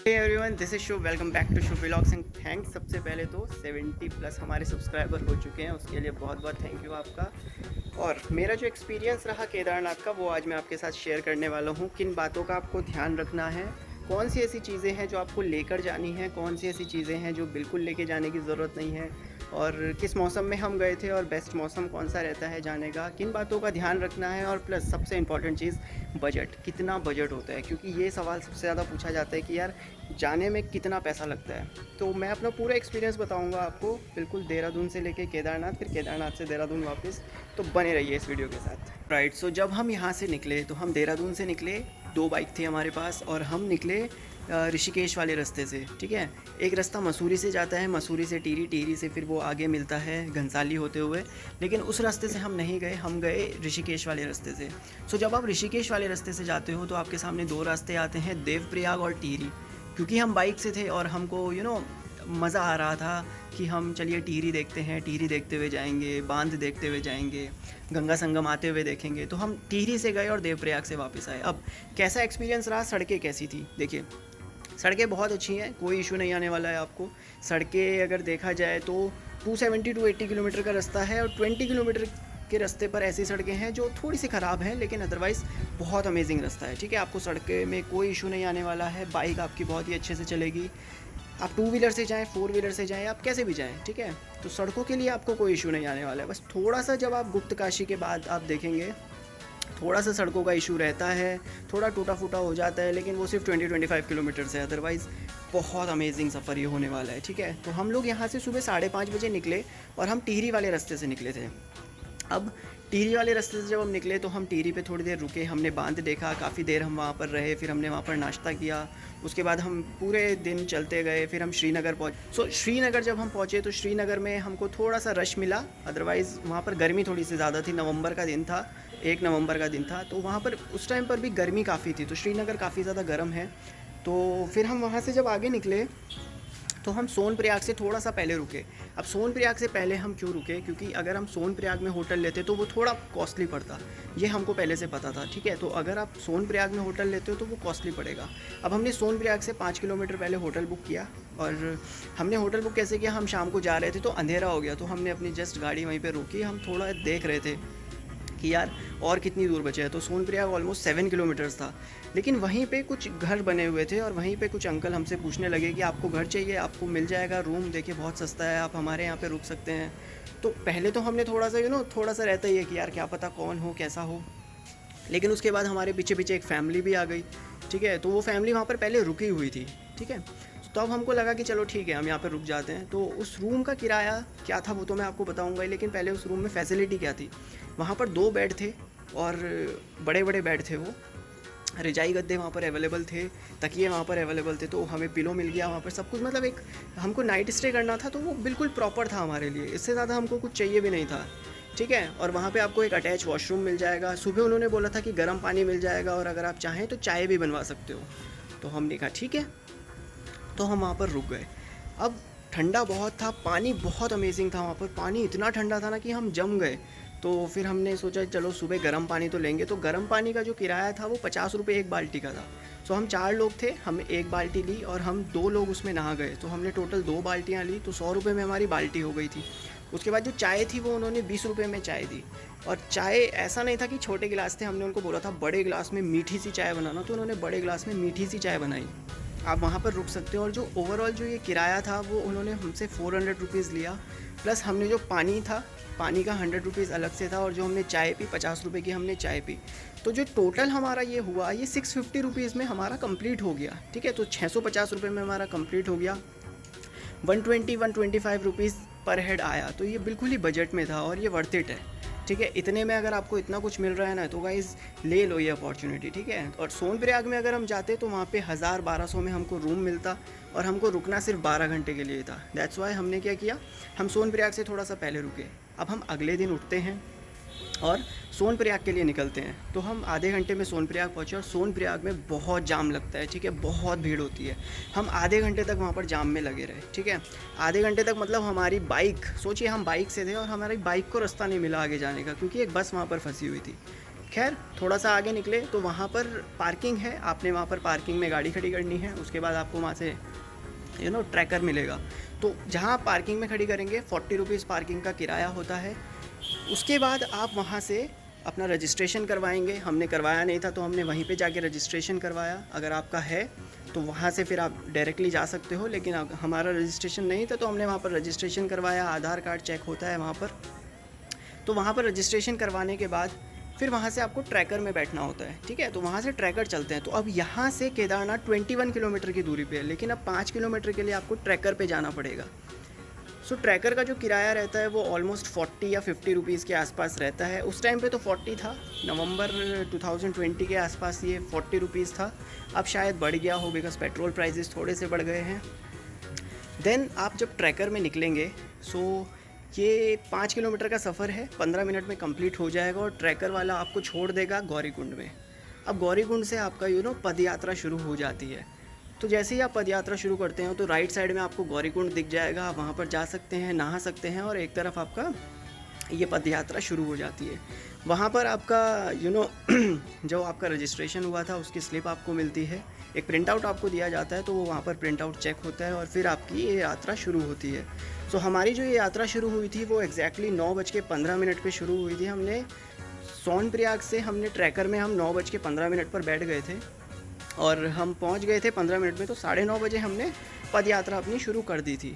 Hey everyone, this is Shubh. Welcome back to Shubh vlogs and thanks. सबसे पहले तो 70 plus हमारे सब्सक्राइबर हो चुके हैं, उसके लिए बहुत बहुत थैंक यू आपका। और मेरा जो एक्सपीरियंस रहा केदारनाथ का, वो आज मैं आपके साथ शेयर करने वाला हूँ। किन बातों का आपको ध्यान रखना है, कौन सी ऐसी चीज़ें हैं जो आपको लेकर जानी है, कौन सी ऐसी चीज़ें हैं जो बिल्कुल लेके जाने की ज़रूरत नहीं है, और किस मौसम में हम गए थे और बेस्ट मौसम कौन सा रहता है जाने का, किन बातों का ध्यान रखना है। और प्लस सबसे इम्पॉर्टेंट चीज़, बजट। कितना बजट होता है, क्योंकि ये सवाल सबसे ज़्यादा पूछा जाता है कि यार जाने में कितना पैसा लगता है। तो मैं अपना पूरा एक्सपीरियंस बताऊंगा आपको, बिल्कुल देहरादून से लेके केदारनाथ, फिर केदारनाथ से देहरादून वापस। तो बने रहिए इस वीडियो के साथ। राइट, सो जब हम यहाँ से निकले तो हम देहरादून से निकले, 2 बाइक थी हमारे पास, और हम निकले ऋषिकेश वाले रास्ते से। ठीक है, एक रास्ता मसूरी से जाता है, मसूरी से टिहरी, टिहरी से फिर वो आगे मिलता है घनसाली होते हुए, लेकिन उस रास्ते से हम नहीं गए, हम गए ऋषिकेश वाले रास्ते से। सो जब आप ऋषिकेश वाले रास्ते से जाते हो तो आपके सामने 2 रास्ते आते हैं, देवप्रयाग और टिहरी। क्योंकि हम बाइक से थे और हमको मज़ा आ रहा था कि हम चलिए टिहरी देखते हैं, टिहरी देखते हुए जाएंगे, बांध देखते हुए जाएंगे, गंगा संगम आते हुए देखेंगे। तो हम टिहरी से गए और देवप्रयाग से वापस आए। अब कैसा एक्सपीरियंस रहा, सड़कें कैसी थी? देखिए, सड़कें बहुत अच्छी हैं, कोई इशू नहीं आने वाला है आपको। सड़कें अगर देखा जाए तो 270 टू 80 किलोमीटर का रास्ता है, और 20 किलोमीटर के रास्ते पर ऐसी सड़कें हैं जो थोड़ी सी ख़राब हैं, लेकिन अदरवाइज़ बहुत अमेजिंग रास्ता है। ठीक है, आपको सड़कें में कोई इशू नहीं आने वाला है, बाइक आपकी बहुत ही अच्छे से चलेगी। आप 2 व्हीलर से जाएँ, 4 व्हीलर से जाएँ, आप कैसे भी जाएँ। ठीक है, तो सड़कों के लिए आपको कोई इशू नहीं आने वाला है। बस थोड़ा सा जब आप गुप्त काशी के बाद आप देखेंगे, थोड़ा सा सड़कों का इशू रहता है, थोड़ा टूटा फूटा हो जाता है, लेकिन वो सिर्फ 20-25 किलोमीटर से। अदरवाइज़ बहुत अमेजिंग सफ़र ये होने वाला है। ठीक है, तो हम लोग यहाँ से सुबह 5:30 बजे निकले और हम टिहरी वाले रास्ते से निकले थे। अब टिहरी वाले रास्ते से जब हम निकले तो हम टिहरी पे थोड़ी देर रुके, हमने बांध देखा, काफ़ी देर हम वहाँ पर रहे, फिर हमने वहाँ पर नाश्ता किया। उसके बाद हम पूरे दिन चलते गए, फिर हम श्रीनगर पहुँचे। सो श्रीनगर जब हम पहुँचे तो श्रीनगर में हमको थोड़ा सा रश मिला, अदरवाइज़ वहाँ पर गर्मी थोड़ी सी ज़्यादा थी। नवंबर का दिन था, 1 नवंबर का दिन था, तो वहाँ पर उस टाइम पर भी गर्मी काफ़ी थी, तो श्रीनगर काफ़ी ज़्यादा गर्म है। तो फिर हम वहाँ से जब आगे निकले तो हम सोनप्रयाग से थोड़ा सा पहले रुके। अब सोनप्रयाग से पहले हम क्यों रुके, क्योंकि अगर हम सोनप्रयाग में होटल लेते तो वो थोड़ा कॉस्टली पड़ता, ये हमको पहले से पता था। ठीक है, तो अगर आप सोनप्रयाग में होटल लेते हो तो वो कॉस्टली पड़ेगा। अब हमने सोनप्रयाग से 5 किलोमीटर पहले होटल बुक किया, और हमने होटल बुक कैसे किया, हम शाम को जा रहे थे तो अंधेरा हो गया, तो हमने अपनी जस्ट गाड़ी वहीं पर रोकी। हम थोड़ा देख रहे थे कि यार और कितनी दूर बचे हैं, तो सोनप्रयाग ऑलमोस्ट 7 किलोमीटर्स था। लेकिन वहीं पे कुछ घर बने हुए थे, और वहीं पे कुछ अंकल हमसे पूछने लगे कि आपको घर चाहिए, आपको मिल जाएगा रूम, देखिए बहुत सस्ता है, आप हमारे यहाँ पे रुक सकते हैं। तो पहले तो हमने थोड़ा सा थोड़ा सा रहता ही है कि यार क्या पता कौन हो, कैसा हो। लेकिन उसके बाद हमारे पीछे पीछे एक फ़ैमिली भी आ गई। ठीक है, तो वो फैमिली वहाँ पर पहले रुकी हुई थी। ठीक है, तो अब हमको लगा कि चलो ठीक है, हम यहाँ पर रुक जाते हैं। तो उस रूम का किराया क्या था वो तो मैं आपको बताऊँगा ही, लेकिन पहले उस रूम में फैसिलिटी क्या थी। वहाँ पर 2 बेड थे, और बड़े बड़े बेड थे वो, रजाई गद्दे वहाँ पर अवेलेबल थे, तकिए वहाँ पर अवेलेबल थे, तो हमें पिलो मिल गया वहाँ पर, सब कुछ। मतलब एक हमको नाइट स्टे करना था तो वो बिल्कुल प्रॉपर था हमारे लिए, इससे ज़्यादा हमको कुछ चाहिए भी नहीं था। ठीक है, और वहाँ पे आपको एक अटैच वॉशरूम मिल जाएगा। सुबह उन्होंने बोला था कि गर्म पानी मिल जाएगा, और अगर आप चाहें तो चाय भी बनवा सकते हो। तो हमने कहा ठीक है, तो हम वहाँ पर रुक गए। अब ठंडा बहुत था, पानी बहुत अमेजिंग था वहाँ पर, पानी इतना ठंडा था ना कि हम जम गए। तो फिर हमने सोचा चलो सुबह गर्म पानी तो लेंगे, तो गर्म पानी का जो किराया था वो 50 रुपये 1 बाल्टी का था। सो हम 4 लोग थे, हम 1 बाल्टी ली, और हम 2 लोग उसमें नहा गए, तो हमने टोटल 2 बाल्टियाँ ली, तो 100 रुपये में हमारी बाल्टी हो गई थी। उसके बाद जो चाय थी वो उन्होंने 20 रुपये में चाय दी। और चाय ऐसा नहीं था कि छोटे गिलास थे, हमने उनको बोला था बड़े गिलास में मीठी सी चाय बनाना, तो उन्होंने बड़े गिलास में मीठी सी चाय बनाई। आप वहाँ पर रुक सकते हो। और जो ओवरऑल जो ये किराया था वो उन्होंने हमसे 400 रुपीज़ लिया, प्लस हमने जो पानी था, पानी का 100 रुपीज़ अलग से था, और जो हमने चाय पी 50 रुपये की हमने चाय पी। तो जो टोटल हमारा ये हुआ, ये 650 रुपीज़ में हमारा कंप्लीट हो गया। ठीक है, तो 650 रुपये में हमारा कंप्लीट हो गया। 125 रुपीज़ पर हेड आया, तो ये बिल्कुल ही बजट में था, और ये वर्थ इट है। ठीक है, इतने में अगर आपको इतना कुछ मिल रहा है ना, तो गाइज़ ले लो ये अपॉर्चुनिटी। ठीक है, और सोनप्रयाग में अगर हम जाते तो वहाँ पे 1000-1200 में हमको रूम मिलता, और हमको रुकना सिर्फ 12 घंटे के लिए था। दैट्स वाई हमने क्या किया, हम सोनप्रयाग से थोड़ा सा पहले रुके। अब हम अगले दिन उठते हैं और सोनप्रयाग के लिए निकलते हैं। तो हम आधे घंटे में सोनप्रयाग पहुँचे, और सोनप्रयाग में बहुत जाम लगता है। ठीक है, बहुत भीड़ होती है। हम आधे घंटे तक वहाँ पर जाम में लगे रहे। ठीक है, आधे घंटे तक, मतलब हमारी बाइक, सोचिए हम बाइक से थे और हमारी बाइक को रास्ता नहीं मिला आगे जाने का, क्योंकि एक बस वहाँ पर फंसी हुई थी। खैर थोड़ा सा आगे निकले तो वहाँ पर पार्किंग है, आपने वहाँ पर पार्किंग में गाड़ी खड़ी करनी है। उसके बाद आपको वहाँ से ट्रैकर मिलेगा। तो जहाँ आप पार्किंग में खड़ी करेंगे 40 रुपीज़ पार्किंग का किराया होता है। उसके बाद आप वहाँ से अपना रजिस्ट्रेशन करवाएंगे। हमने करवाया नहीं था तो हमने वहीं पे जाके रजिस्ट्रेशन करवाया। अगर आपका है तो वहाँ से फिर आप डायरेक्टली जा सकते हो, लेकिन हमारा रजिस्ट्रेशन नहीं था तो हमने वहाँ पर रजिस्ट्रेशन करवाया। आधार कार्ड चेक होता है वहाँ पर। तो वहाँ पर रजिस्ट्रेशन करवाने के बाद फिर वहाँ से आपको ट्रैकर में बैठना होता है, ठीक है। तो वहाँ से ट्रैकर चलते हैं। तो अब यहाँ से केदारनाथ 21 किलोमीटर की दूरी पे है, लेकिन अब 5 किलोमीटर के लिए आपको ट्रैकर पे जाना पड़ेगा। सो ट्रैकर का जो किराया रहता है वो ऑलमोस्ट 40 या 50 रुपीज़ के आसपास रहता है। उस टाइम पे तो 40 था, नवंबर 2020 के आसपास ये 40 रुपीज़ था। अब शायद बढ़ गया हो, बिकॉज पेट्रोल प्राइसेस थोड़े से बढ़ गए हैं। देन आप जब ट्रैकर में निकलेंगे, सो ये 5 किलोमीटर का सफ़र है, 15 मिनट में कंप्लीट हो जाएगा और ट्रैकर वाला आपको छोड़ देगा गौरीकुंड में। अब गौरीकुंड से आपका पद यात्रा शुरू हो जाती है। तो जैसे ही आप पद यात्रा शुरू करते हैं तो राइट साइड में आपको गौरीकुंड दिख जाएगा। आप वहाँ पर जा सकते हैं, नहा सकते हैं, और एक तरफ आपका ये पद यात्रा शुरू हो जाती है। वहाँ पर आपका जो आपका रजिस्ट्रेशन हुआ था उसकी स्लिप आपको मिलती है, एक प्रिंट आउट आपको दिया जाता है। तो वो वहाँ पर प्रिंट आउट चेक होता है और फिर आपकी ये यात्रा शुरू होती है। सो हमारी जो ये यात्रा शुरू हुई थी वो एग्जैक्टली 9:15 पर शुरू हुई थी। हमने सोनप्रयाग से हमने ट्रैकर में हम 9:15 पर बैठ गए थे और हम पहुंच गए थे 15 मिनट में। तो 9:30 बजे हमने पद यात्रा अपनी शुरू कर दी थी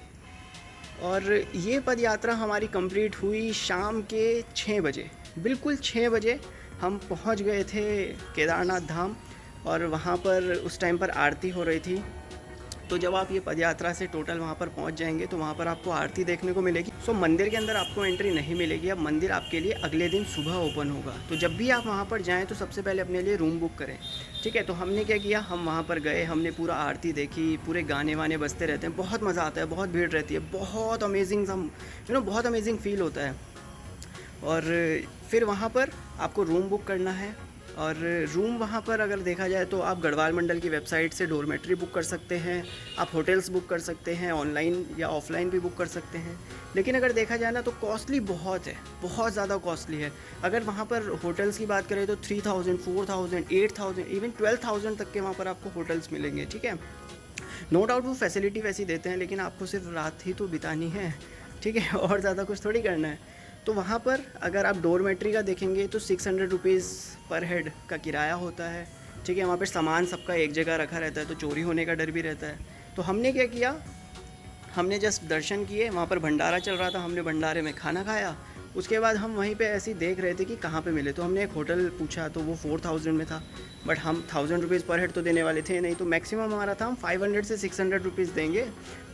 और ये पद यात्रा हमारी कंप्लीट हुई शाम के 6 बजे। बिल्कुल 6 बजे हम पहुंच गए थे केदारनाथ धाम और वहाँ पर उस टाइम पर आरती हो रही थी। तो जब आप ये पदयात्रा से टोटल वहाँ पर पहुँच जाएंगे तो वहाँ पर आपको आरती देखने को मिलेगी। सो मंदिर के अंदर आपको एंट्री नहीं मिलेगी। अब मंदिर आपके लिए अगले दिन सुबह ओपन होगा। तो जब भी आप वहाँ पर जाएँ तो सबसे पहले अपने लिए रूम बुक करें, ठीक है। तो हमने क्या किया, हम वहाँ पर गए, हमने पूरा आरती देखी, पूरे गाने वाने बजते रहते हैं, बहुत मज़ा आता है, बहुत भीड़ रहती है, बहुत अमेजिंग बहुत अमेजिंग फील होता है। और फिर वहाँ पर आपको रूम बुक करना है और रूम वहाँ पर अगर देखा जाए तो आप गढ़वाल मंडल की वेबसाइट से डोरमेट्री बुक कर सकते हैं, आप होटल्स बुक कर सकते हैं, ऑनलाइन या ऑफलाइन भी बुक कर सकते हैं। लेकिन अगर देखा जाए ना तो कॉस्टली बहुत है, बहुत ज़्यादा कॉस्टली है। अगर वहाँ पर होटल्स की बात करें तो 3000, 4000, 8000, इवन 12,000 तक के वहाँ पर आपको होटल्स मिलेंगे, ठीक है। नो डाउट वो फैसिलिटी वैसी देते हैं, लेकिन आपको सिर्फ रात ही तो बितानी है, ठीक है, और ज़्यादा कुछ थोड़ी करना है। तो वहाँ पर अगर आप डोरमेट्री का देखेंगे तो 600 रुपीज़ पर हेड का किराया होता है, ठीक है। वहाँ पर सामान सबका एक जगह रखा रहता है तो चोरी होने का डर भी रहता है। तो हमने क्या किया, हमने जस्ट दर्शन किए, वहाँ पर भंडारा चल रहा था, हमने भंडारे में खाना खाया। उसके बाद हम वहीं पे ऐसे ही देख रहे थे कि कहाँ पे मिले। तो हमने एक होटल पूछा तो वो 4000 में था, बट हम 1000 रुपीज़ पर हेड तो देने वाले थे नहीं। तो मैक्सिमम हमारा था हम 500 से 600 रुपीज़ देंगे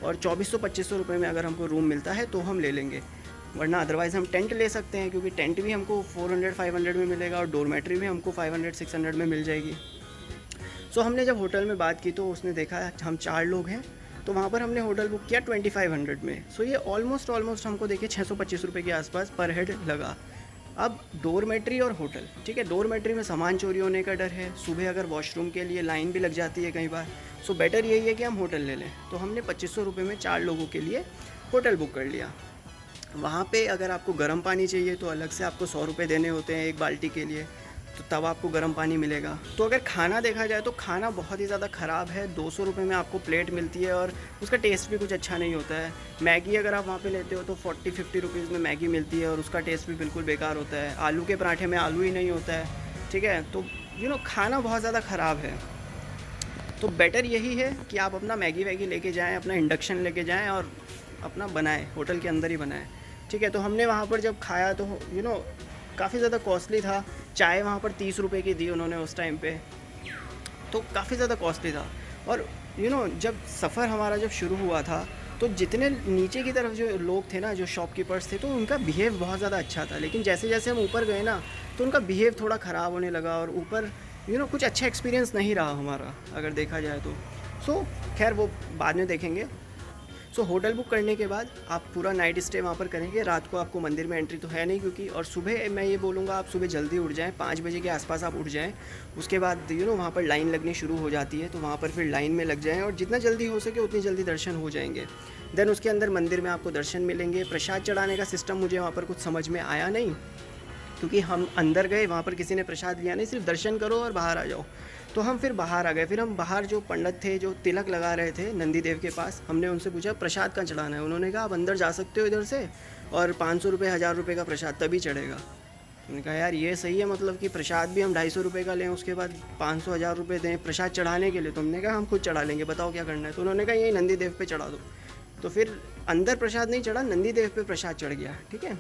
और 2400-2500 रुपये में अगर हमको रूम मिलता है तो हम ले लेंगे, वरना अदरवाइज़ हम टेंट ले सकते हैं, क्योंकि टेंट भी हमको 400-500 में मिलेगा और डोरमेट्री भी हमको 500-600 में मिल जाएगी। सो हमने जब होटल में बात की तो उसने देखा हम 4 लोग हैं, तो वहाँ पर हमने होटल बुक किया 2500 में। सो ये ऑलमोस्ट हमको देखिए 625 रुपये के आसपास पर हेड लगा। अब डोरमेट्री और होटल, ठीक है। डोरमेट्री में सामान चोरी होने का डर है, सुबह अगर वॉशरूम के लिए लाइन भी लग जाती है कई बार। सो बेटर यही है कि हम होटल ले लें। तो हमने 2500 रुपये में 4 लोगों के लिए होटल बुक कर लिया। वहाँ पे अगर आपको गर्म पानी चाहिए तो अलग से आपको 100 रुपये देने होते हैं एक बाल्टी के लिए, तो तब आपको गर्म पानी मिलेगा। तो अगर खाना देखा जाए तो खाना बहुत ही ज़्यादा ख़राब है। 200 रुपये में आपको प्लेट मिलती है और उसका टेस्ट भी कुछ अच्छा नहीं होता है। मैगी अगर आप वहाँ पे लेते हो तो 40-50 रुपीज़ में मैगी मिलती है और उसका टेस्ट भी बिल्कुल बेकार होता है। आलू के पराठे में आलू ही नहीं होता है, ठीक है। तो खाना बहुत ज़्यादा ख़राब है। तो बेटर यही है कि आप अपना मैगी वैगी लेके जाएँ, अपना इंडक्शन लेके जाएँ और अपना बनाएँ, होटल के अंदर ही बनाएँ, ठीक है। तो हमने वहाँ पर जब खाया तो काफ़ी ज़्यादा कॉस्टली था। चाय वहाँ पर 30 रुपये की दी उन्होंने उस टाइम पे, तो काफ़ी ज़्यादा कॉस्टली था। और जब सफ़र हमारा जब शुरू हुआ था तो जितने नीचे की तरफ जो लोग थे ना, जो शॉपकीपर्स थे, तो उनका बिहेव बहुत ज़्यादा अच्छा था। लेकिन जैसे जैसे हम ऊपर गए ना तो उनका बिहेव थोड़ा ख़राब होने लगा और ऊपर कुछ अच्छा एक्सपीरियंस नहीं रहा हमारा अगर देखा जाए तो। सो खैर वो बाद में देखेंगे। सो होटल बुक करने के बाद आप पूरा नाइट स्टे वहाँ पर करेंगे। रात को आपको मंदिर में एंट्री तो है नहीं क्योंकि, और सुबह मैं ये बोलूँगा आप सुबह जल्दी उठ जाएँ, 5 बजे के आसपास आप उठ जाएँ। उसके बाद वहाँ पर लाइन लगनी शुरू हो जाती है, तो वहाँ पर फिर लाइन में लग जाएँ और जितना जल्दी हो सके उतनी जल्दी दर्शन हो जाएंगे। देन उसके अंदर मंदिर में आपको दर्शन मिलेंगे। प्रसाद चढ़ाने का सिस्टम मुझे वहाँ पर कुछ समझ में आया नहीं, क्योंकि हम अंदर गए, वहाँ पर किसी ने प्रसाद लिया नहीं, सिर्फ दर्शन करो और बाहर आ जाओ। तो हम फिर बाहर आ गए। फिर हम बाहर जो पंडित थे जो तिलक लगा रहे थे नंदी देव के पास, हमने उनसे पूछा प्रसाद कहाँ चढ़ाना है। उन्होंने कहा आप अंदर जा सकते हो इधर से, और 500 रुपये 1000 रुपये का प्रसाद तभी चढ़ेगा। मैंने कहा यार ये सही है, मतलब कि प्रसाद भी हम 250 रुपये का लें, उसके बाद 500 1000 रुपये दें प्रसाद चढ़ाने के लिए। तो हमने कहा हम खुद चढ़ा लेंगे, बताओ क्या करना है। तो उन्होंने कहा यही नंदी देव पे चढ़ा दो। तो फिर अंदर प्रसाद नहीं चढ़ा, नंदी देव पे प्रसाद चढ़ गया। ठीक है,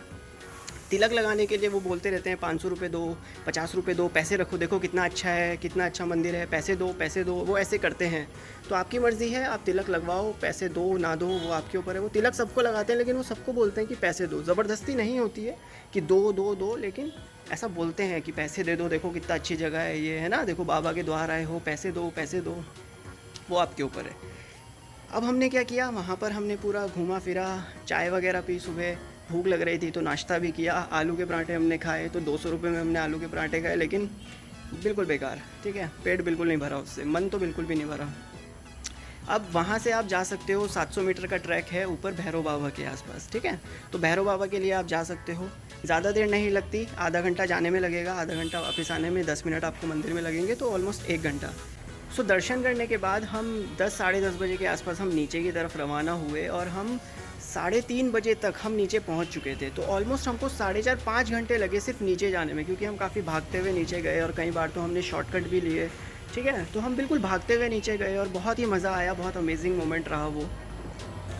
तिलक लगाने के लिए वो बोलते रहते हैं 500 रुपये दो, 50 रुपये दो, पैसे रखो, देखो कितना अच्छा है, कितना अच्छा मंदिर है, पैसे दो पैसे दो, वो ऐसे करते हैं। तो आपकी मर्ज़ी है, आप तिलक लगवाओ, पैसे दो ना दो वो आपके ऊपर है। वो तिलक सबको लगाते हैं, लेकिन वो सबको बोलते हैं कि पैसे दो। ज़बरदस्ती नहीं होती है कि दो दो दो, लेकिन ऐसा बोलते हैं कि पैसे दे दो, देखो कितना अच्छी जगह है ये, है ना, देखो बाबा के द्वार आए हो, पैसे दो पैसे दो, वो आपके ऊपर है। अब हमने क्या किया, वहाँ पर हमने पूरा घूमा फिरा, चाय वगैरह पी, सुबह भूख लग रही थी तो नाश्ता भी किया, आलू के पराठे हमने खाए। तो 200 रुपये में हमने आलू के पराठे खाए, लेकिन बिल्कुल बेकार। ठीक है, पेट बिल्कुल नहीं भरा उससे, मन तो बिल्कुल भी नहीं भरा। अब वहाँ से आप जा सकते हो, 700 मीटर का ट्रैक है ऊपर भैरव बाबा के आसपास। ठीक है, तो भैरव बाबा के लिए आप जा सकते हो, ज़्यादा देर नहीं लगती, आधा घंटा जाने में लगेगा, आधा घंटा वापस आने में, 10 मिनट आपको मंदिर में लगेंगे, तो ऑलमोस्ट 1 घंटा। सो दर्शन करने के बाद हम 10 साढ़े 10 बजे के आसपास हम नीचे की तरफ रवाना हुए, और हम 3:30 बजे तक हम नीचे पहुंच चुके थे। तो ऑलमोस्ट हमको 4.5-5 घंटे लगे सिर्फ नीचे जाने में, क्योंकि हम काफ़ी भागते हुए नीचे गए, और कई बार तो हमने शॉर्टकट भी लिए। ठीक है, तो हम बिल्कुल भागते हुए नीचे गए, और बहुत ही मज़ा आया, बहुत अमेजिंग मोमेंट रहा वो।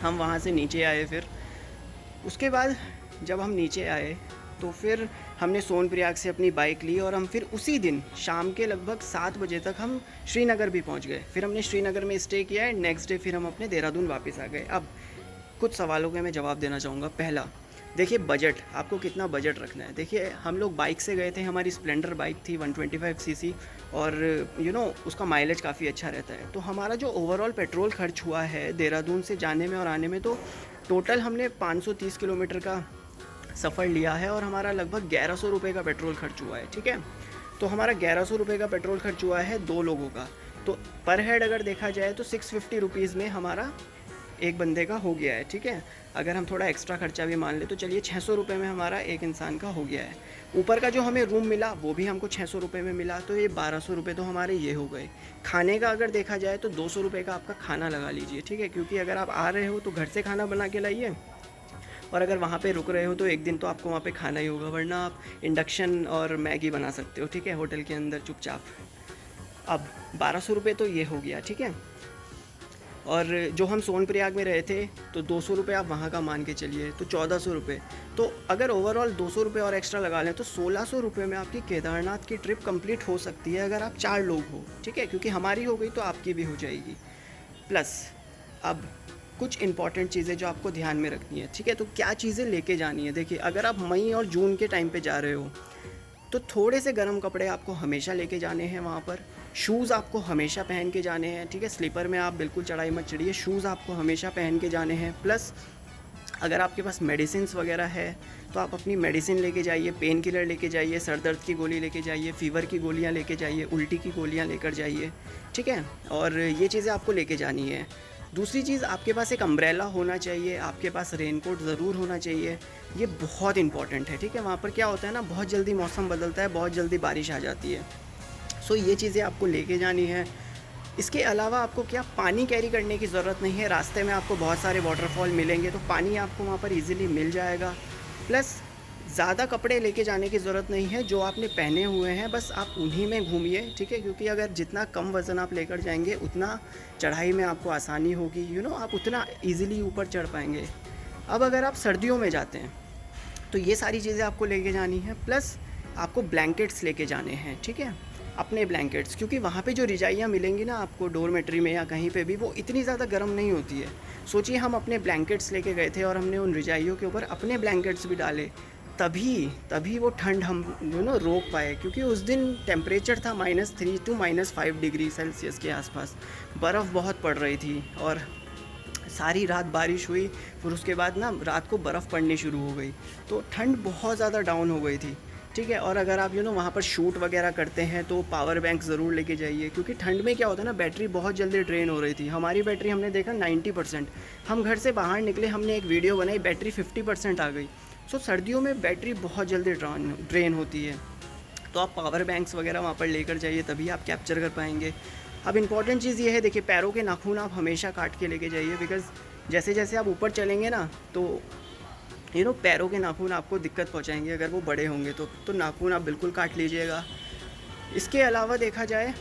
हम वहाँ से नीचे आए, फिर उसके बाद जब हम नीचे आए तो फिर हमने सोनप्रयाग से अपनी बाइक ली, और हम फिर उसी दिन शाम के लगभग 7 बजे तक हम श्रीनगर भी पहुंच गए। फिर हमने श्रीनगर में स्टे किया, एंड नेक्स्ट डे फिर हम अपने देहरादून वापस आ गए। अब कुछ सवालों के मैं जवाब देना चाहूँगा। पहला, देखिए बजट, आपको कितना बजट रखना है। देखिए हम लोग बाइक से गए थे, हमारी स्प्लेंडर बाइक थी 125 सीसी, और उसका माइलेज काफ़ी अच्छा रहता है। तो हमारा जो ओवरऑल पेट्रोल खर्च हुआ है देहरादून से जाने में और आने में, तो टोटल हमने 530 किलोमीटर का सफ़र लिया है, और हमारा लगभग 1100 रुपये का पेट्रोल खर्च हुआ है। ठीक है, तो हमारा 1100 रुपये का पेट्रोल खर्च हुआ है 2 लोगों का। तो पर हेड अगर देखा जाए तो 650 रुपीज़ में हमारा एक बंदे का हो गया है। ठीक है, अगर हम थोड़ा एक्स्ट्रा खर्चा भी मान ले तो चलिए 600 रुपये में हमारा एक इंसान का हो गया है। ऊपर का जो हमें रूम मिला वो भी हमको 600 रुपये में मिला, तो ये 1200 रुपये तो हमारे ये हो गए। खाने का अगर देखा जाए तो 200 रुपये का आपका खाना लगा लीजिए। ठीक है, क्योंकि अगर आप आ रहे हो तो घर से खाना बना के लाइए, और अगर वहाँ पे रुक रहे हो तो एक दिन तो आपको वहाँ पे खाना ही होगा, वरना आप इंडक्शन और मैगी बना सकते हो। ठीक है, होटल के अंदर चुपचाप। अब 1200 रुपये तो ये हो गया। ठीक है, और जो हम सोनप्रयाग में रहे थे तो 200 रुपये आप वहाँ का मान के चलिए, तो 1400 रुपये। तो अगर ओवरऑल 200 रुपये और एक्स्ट्रा लगा लें तो 1600 रुपये में आपकी केदारनाथ की ट्रिप कंप्लीट हो सकती है, अगर आप 4 लोग हो। ठीक है, क्योंकि हमारी हो गई तो आपकी भी हो जाएगी। प्लस अब कुछ इंपॉर्टेंट चीज़ें जो आपको ध्यान में रखनी है। ठीक है, तो क्या चीज़ें लेके जानी है। देखिए अगर आप मई और जून के टाइम पे जा रहे हो तो थोड़े से गर्म कपड़े आपको हमेशा लेके जाने हैं वहाँ पर। शूज़ आपको हमेशा पहन के जाने हैं। ठीक है, स्लीपर में आप बिल्कुल चढ़ाई मत चढ़िए, शूज़ आपको हमेशा पहन के जाने हैं। प्लस अगर आपके पास मेडिसिन वगैरह है तो आप अपनी मेडिसिन लेके जाइए, पेन किलर लेके जाइए, सर दर्द की गोली लेके जाइए, फीवर की गोलियाँ लेके जाइए, उल्टी की गोलियाँ लेकर जाइए। ठीक है, और ये चीज़ें आपको लेके जानी है। दूसरी चीज़, आपके पास एक अम्ब्रेला होना चाहिए, आपके पास रेनकोट ज़रूर होना चाहिए, ये बहुत इंपॉर्टेंट है। ठीक है, वहाँ पर क्या होता है ना, बहुत जल्दी मौसम बदलता है, बहुत जल्दी बारिश आ जाती है। सो ये चीज़ें आपको लेके जानी है। इसके अलावा आपको क्या, पानी कैरी करने की ज़रूरत नहीं है। रास्ते में आपको बहुत सारे वाटरफॉल मिलेंगे तो पानी आपको वहाँ पर ईज़िली मिल जाएगा। प्लस ज़्यादा कपड़े लेके जाने की ज़रूरत नहीं है, जो आपने पहने हुए हैं बस आप उन्हीं में घूमिए। ठीक है, क्योंकि अगर जितना कम वज़न आप लेकर जाएंगे उतना चढ़ाई में आपको आसानी होगी, आप उतना ईज़िली ऊपर चढ़ पाएंगे। अब अगर आप सर्दियों में जाते हैं तो ये सारी चीज़ें आपको लेके जानी है। प्लस आपको ब्लैंकेट्स लेके जाने हैं। ठीक है, अपने ब्लैंकेट्स, क्योंकि वहाँ पे जो रजाइयाँ मिलेंगी ना आपको डोरमेट्री में या कहीं पे भी, वो इतनी ज़्यादा गर्म नहीं होती है। सोचिए हम अपने ब्लैंकेट्स लेके गए थे और हमने उन रजाइयों के ऊपर अपने ब्लैंकेट्स भी डाले, तभी वो ठंड हम रोक पाए। क्योंकि उस दिन टेम्परेचर था -3 to -5 डिग्री सेल्सियस के आसपास, बर्फ़ बहुत पड़ रही थी, और सारी रात बारिश हुई। फिर उसके बाद ना रात को बर्फ़ पड़नी शुरू हो गई, तो ठंड बहुत ज़्यादा डाउन हो गई थी। ठीक है, और अगर आप वहाँ पर शूट वगैरह करते हैं तो पावर बैंक ज़रूर लेके जाइए, क्योंकि ठंड में क्या होता है ना, बैटरी बहुत जल्दी ड्रेन हो रही थी। हमारी बैटरी हमने देखा 90%। हम घर से बाहर निकले, हमने एक वीडियो बनाई, बैटरी 50% आ गई। सो सर्दियों में बैटरी बहुत जल्दी ड्रेन होती है, तो आप पावर बैंक्स वगैरह वहाँ पर लेकर जाइए, तभी आप कैप्चर कर पाएंगे। अब इम्पॉर्टेंट चीज़ ये है, देखिए पैरों के नाखून आप हमेशा काट के लेके जाइए, बिकॉज़ जैसे जैसे आप ऊपर चलेंगे ना तो पैरों के नाखून आपको दिक्कत पहुंचाएंगे अगर वो बड़े होंगे तो नाखून आप बिल्कुल काट लीजिएगा। इसके अलावा देखा जाए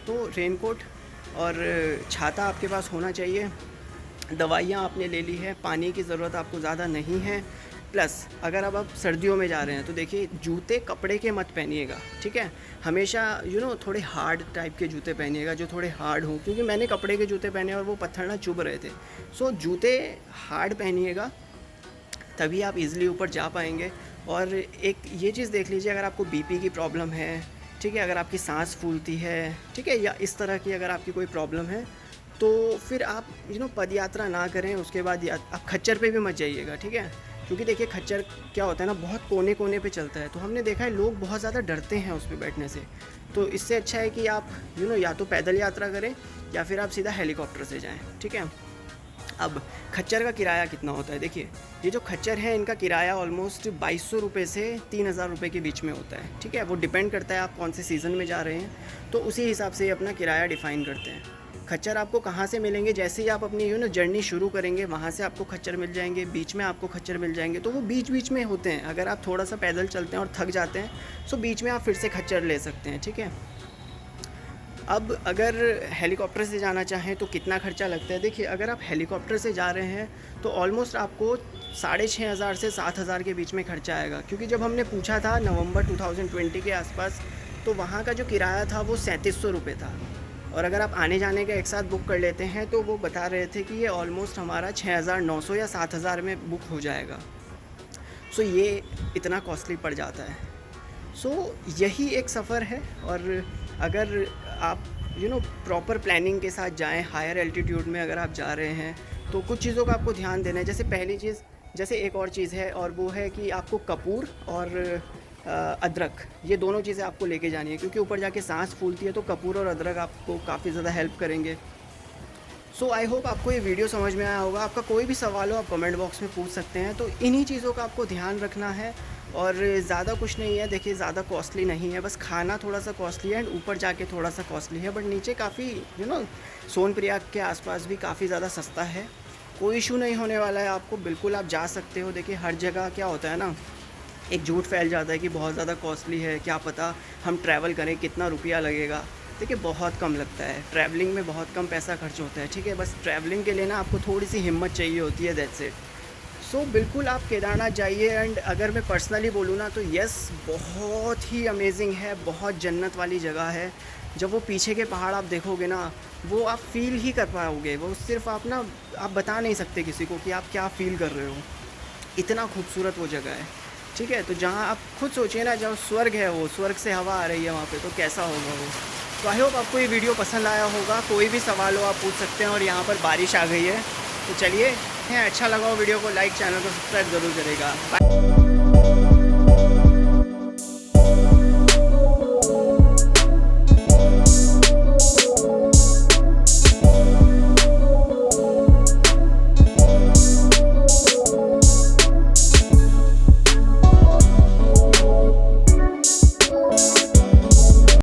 तो रेनकोट और छाता आपके पास होना चाहिए। दवाइयाँ आपने ले ली है, पानी की ज़रूरत आपको ज़्यादा नहीं है। प्लस अगर अब आप सर्दियों में जा रहे हैं तो देखिए जूते कपड़े के मत पहनिएगा, ठीक है। हमेशा थोड़े हार्ड टाइप के जूते पहनिएगा, जो थोड़े हार्ड हों, क्योंकि मैंने कपड़े के जूते पहने और वो पत्थर ना चुभ रहे थे। सो जूते हार्ड पहनिएगा, तभी आप इजीली ऊपर जा पाएंगे। और एक ये चीज़ देख लीजिए, अगर आपको बीपी की प्रॉब्लम है, ठीक है, अगर आपकी सांस फूलती है, ठीक है, या इस तरह की अगर आपकी कोई प्रॉब्लम है, तो फिर आप पद यात्रा ना करें। उसके बाद आप खच्चर पे भी मत जाइएगा, ठीक है, क्योंकि देखिए खच्चर क्या होता है ना, बहुत कोने कोने पे चलता है, तो हमने देखा है लोग बहुत ज़्यादा डरते हैं उस पर बैठने से। तो इससे अच्छा है कि आप या तो पैदल यात्रा करें या फिर आप सीधा हेलीकॉप्टर से जाएँ, ठीक है। अब खच्चर का किराया कितना होता है, देखिए ये जो खच्चर है इनका किराया ऑलमोस्ट 2200 रुपये से 3000 रुपये के बीच में होता है, ठीक है। वो डिपेंड करता है आप कौन से सीज़न में जा रहे हैं, तो उसी हिसाब से अपना किराया डिफ़ाइन करते हैं। खच्चर आपको कहाँ से मिलेंगे, जैसे ही आप अपनी जर्नी शुरू करेंगे वहाँ से आपको खच्चर मिल जाएंगे, बीच में आपको खच्चर मिल जाएंगे, तो वो बीच बीच में होते हैं। अगर आप थोड़ा सा पैदल चलते हैं और थक जाते हैं तो बीच में आप फिर से खच्चर ले सकते हैं, ठीक है। अब अगर हेलीकॉप्टर से जाना चाहें तो कितना खर्चा लगता है, देखिए अगर आप हेलीकॉप्टर से जा रहे हैं तो ऑलमोस्ट आपको 6500 से 7000 के बीच में खर्चा आएगा। क्योंकि जब हमने पूछा था नवंबर 2020 के आसपास, तो वहाँ का जो किराया था वो 3700 रुपये था, और अगर आप आने जाने का एक साथ बुक कर लेते हैं तो वो बता रहे थे कि ये ऑलमोस्ट हमारा 6900 या 7000 में बुक हो जाएगा। सो ये इतना कॉस्टली पड़ जाता है। सो यही एक सफ़र है, और अगर आप प्रॉपर प्लानिंग के साथ जाएं, हायर एल्टीट्यूड में अगर आप जा रहे हैं तो कुछ चीज़ों का आपको ध्यान देना है। जैसे पहली चीज़, जैसे एक और चीज़ है, और वो है कि आपको कपूर और अदरक, ये दोनों चीज़ें आपको लेके जानी है, क्योंकि ऊपर जाके सांस फूलती है, तो कपूर और अदरक आपको काफ़ी ज़्यादा हेल्प करेंगे। सो आई होप आपको ये वीडियो समझ में आया होगा। आपका कोई भी सवाल हो आप कमेंट बॉक्स में पूछ सकते हैं। तो इन्हीं चीज़ों का आपको ध्यान रखना है, और ज़्यादा कुछ नहीं है। देखिए ज़्यादा कॉस्टली नहीं है, बस खाना थोड़ा सा कॉस्टली है एंड ऊपर जाके थोड़ा सा कॉस्टली है, बट नीचे काफ़ी सोनप्रयाग के आसपास भी काफ़ी ज़्यादा सस्ता है। कोई इशू नहीं होने वाला है आपको, बिल्कुल आप जा सकते हो। देखिए हर जगह क्या होता है ना, एक झूठ फैल जाता है कि बहुत ज़्यादा कॉस्टली है, क्या पता हम ट्रैवल करें कितना रुपया लगेगा। देखिए बहुत कम लगता है, ट्रैवलिंग में बहुत कम पैसा खर्च होता है, ठीक है। बस ट्रैवलिंग के लिए ना आपको थोड़ी सी हिम्मत चाहिए होती है, दैट्स इट। सो बिल्कुल आप केदारनाथ जाइए। एंड अगर मैं पर्सनली बोलूँ ना तो यस, बहुत ही अमेजिंग है, बहुत जन्नत वाली जगह है। जब वो पीछे के पहाड़ आप देखोगे ना, वो आप फील ही कर पाओगे, वो सिर्फ आप बता नहीं सकते किसी को कि आप क्या फ़ील कर रहे हो, इतना खूबसूरत वो जगह है, ठीक है। तो जहाँ आप खुद सोचिए ना, जब स्वर्ग है, वो स्वर्ग से हवा आ रही है वहाँ पे, तो कैसा होगा वो। तो आई होप आपको ये वीडियो पसंद आया होगा। कोई भी सवाल हो आप पूछ सकते हैं। और यहाँ पर बारिश आ गई है, तो चलिए, अच्छा लगा हो वीडियो को लाइक, चैनल को सब्सक्राइब ज़रूर करेगा। बाय।